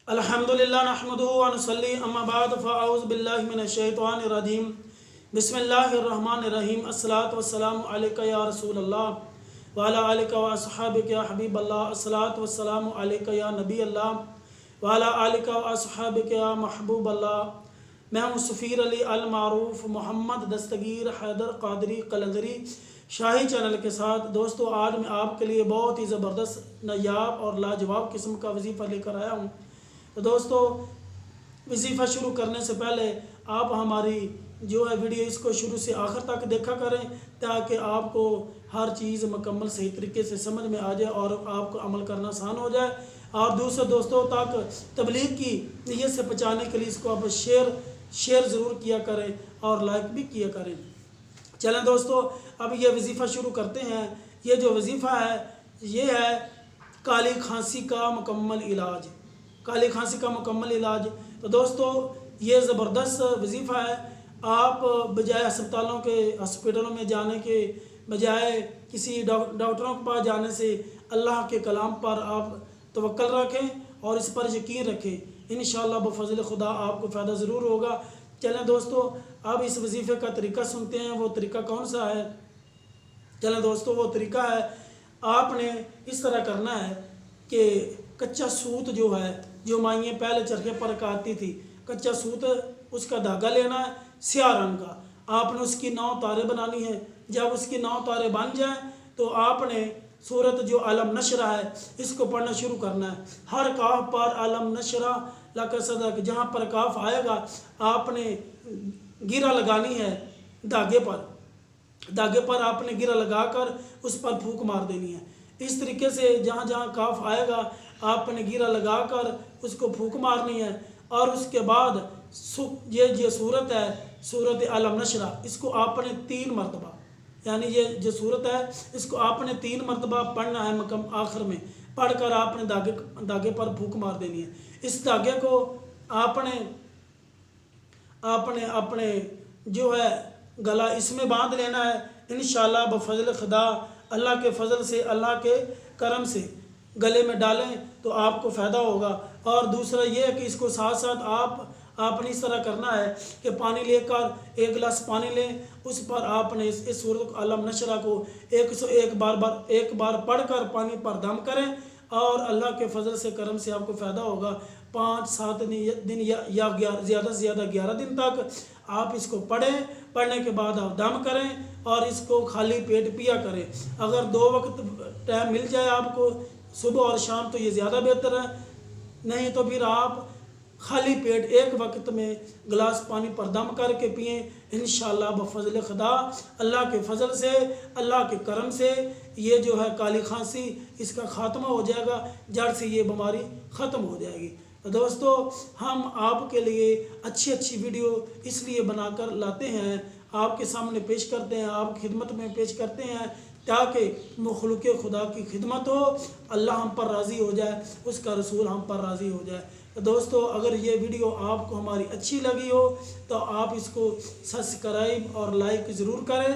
अल्हम्दुलिल्लाह नहमदुहु व नुसल्ली अम्मा बाद फ़अऊज़ु बिल्लाहि मिनश शैतानिर रजीम बिस्मिल्लाहिर रहमानिर रहीम अस्सलातु वस्सलामु अलैका या रसूलल्लाह व अला आलिका व अस्हाबिका या हबीबल्लाह अस्सलातु वस्सलामु अलैका या नबी अल्लाह व अला आलिका व अस्हाबिका या महबूबल्लाह। मैं हूँ सफ़ीर अली अल मारूफ मोहम्मद दस्तगीर हैदर कादरी कलंदरी शाही चैनल के साथ। दोस्तों, आज मैं आपके लिए बहुत ही ज़बरदस्त नायाब और लाजवाब किस्म का वजीफ़ा लेकर आया हूँ। तो दोस्तों, वजीफ़ा शुरू करने से पहले आप हमारी जो है वीडियो इसको शुरू से आखिर तक देखा करें, ताकि आपको हर चीज़ मुकम्मल सही तरीके से समझ में आ जाए और आपको अमल करना आसान हो जाए और दूसरे दोस्तों तक तबलीग की नीयत से पहुँचाने के लिए इसको आप शेयर ज़रूर किया करें और लाइक भी किया करें। चलें दोस्तों, अब ये वजीफ़ा शुरू करते हैं। ये जो वजीफ़ा है ये है काली खांसी का मुकम्मल इलाज। काली खांसी का मुकम्मल इलाज। तो दोस्तों, ये ज़बरदस्त वजीफ़ा है। आप बजाय हस्पतालों में जाने के बजाय किसी डॉक्टरों के पास जाने से अल्लाह के कलाम पर आप तवक्कल रखें और इस पर यकीन रखें। इंशाअल्लाह बफ़ज़ल खुदा आपको फ़ायदा ज़रूर होगा। चलें दोस्तों, अब इस वजीफ़े का तरीका सुनते हैं। वो तरीका कौन सा है? चलें दोस्तों, वो तरीका है, आपने इस तरह करना है कि कच्चा सूत जो है, जो माइयाँ पहले चरखे पर काटती थी, कच्चा सूत उसका धागा लेना है स्याह रंग का। आपने उसकी 9 तारे बनानी है। जब उसकी 9 तारे बन जाएं तो आपने सूरत जो अलम नशरा है इसको पढ़ना शुरू करना है। हर काफ पर अलम नशरा लका सदक, जहाँ पर काफ आएगा आपने गिरा लगानी है धागे पर आपने गिरा लगाकर उस पर फूंक मार देनी है। इस तरीके से जहाँ जहाँ काफ आएगा आपने गिरा लगाकर उसको फूंक मारनी है। और उसके बाद ये सूरत है, सूरत अलम नशरा, इसको आपने 3 मरतबा, यानी ये जो सूरत है इसको आपने 3 मरतबा पढ़ना है। आखिर में पढ़कर आपने धागे पर फूंक मार देनी है। इस धागे को आपने अपने जो है गला इसमें बांध लेना है। इंशाअल्लाह बफ़ज़ल खुदा, अल्लाह के फ़ज़ल से, अल्लाह के करम से गले में डालें तो आपको फ़ायदा होगा। और दूसरा ये है कि इसको साथ साथ आपने इस तरह करना है कि पानी लेकर 1 गिलास पानी लें, उस पर आपने इस सूरत अलम नशरा को 101 बार पढ़कर पानी पर दम करें और अल्लाह के फ़ज़ल से करम से आपको फ़ायदा होगा। 5-7 दिन या ज़्यादा से ज़्यादा 11 दिन तक आप इसको पढ़ें। पढ़ने के बाद आप दम करें और इसको खाली पेट पिया करें। अगर 2 वक्त टाइम मिल जाए आपको, सुबह और शाम, तो ये ज़्यादा बेहतर है। नहीं तो फिर आप खाली पेट 1 वक्त में गिलास पानी पर दम करके पिएँ। इंशाअल्लाह बफ़ज़ल खुदा, अल्लाह के फ़ज़ल से, अल्लाह के करम से ये जो है काली खांसी इसका ख़ात्मा हो जाएगा, जड़ से ये बीमारी ख़त्म हो जाएगी। तो दोस्तों, हम आपके लिए अच्छी वीडियो इसलिए बनाकर लाते हैं, आपके सामने पेश करते हैं, आपकी खिदमत में पेश करते हैं, ताकि मखलूक़ खुदा की खिदमत हो, अल्लाह हम पर राज़ी हो जाए, उसका रसूल हम पर राज़ी हो जाए। तो दोस्तों, अगर ये वीडियो आपको हमारी अच्छी लगी हो तो आप इसको सब्सक्राइब और लाइक ज़रूर करें।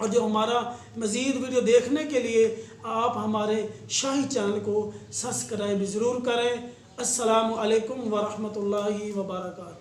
और जो हमारा मज़ीद वीडियो देखने के लिए आप हमारे शाही चैनल को सब्सक्राइब ज़रूर करें। अस्सलामु अलैकुम व रहमतुल्लाहि व बरकातहू।